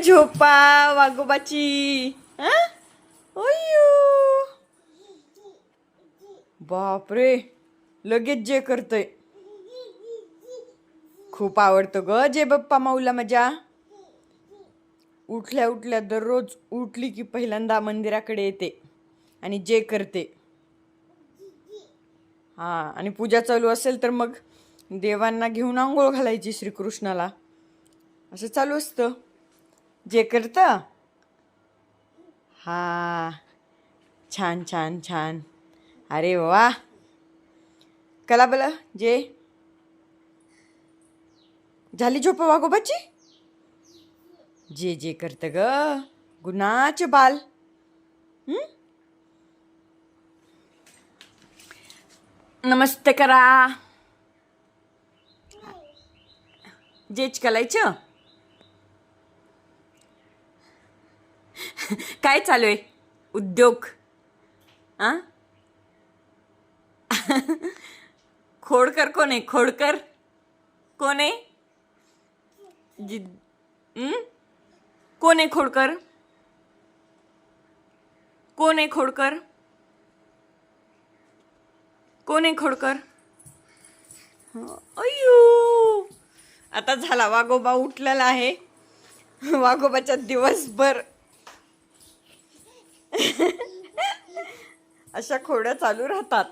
झोपा वाघोबाची. अय्यो बापरे, लगेच जे करतय. खूप आवडतं ग जे बाप्पा माऊला मजा. उठल्या उठल्या दररोज उठली की पहिल्यांदा मंदिराकडे येते आणि जे करते. हा, आणि पूजा चालू असेल तर मग देवांना घेऊन आंघोळ घालायची श्रीकृष्णाला. असं चालू असतं. जे करतं. हा, छान छान छान. अरे वा, कला बला जे झाली झोप वाघोबाची. जे जे करत ग गुणाचे बाल. नमस्ते करा. जेच कलायचं. काय चालू आहे उद्योग. आ खोडकर कोण आहे. खोडकर कोण आहे. कोण आहे खोडकर. कोण आहे खोडकर. कोण आहे खोडकर. अय्यो, आता झाला वाघोबा उठलेला आहे. वाघोबाच्या दिवसभर अशा खोड्या चालू राहतात.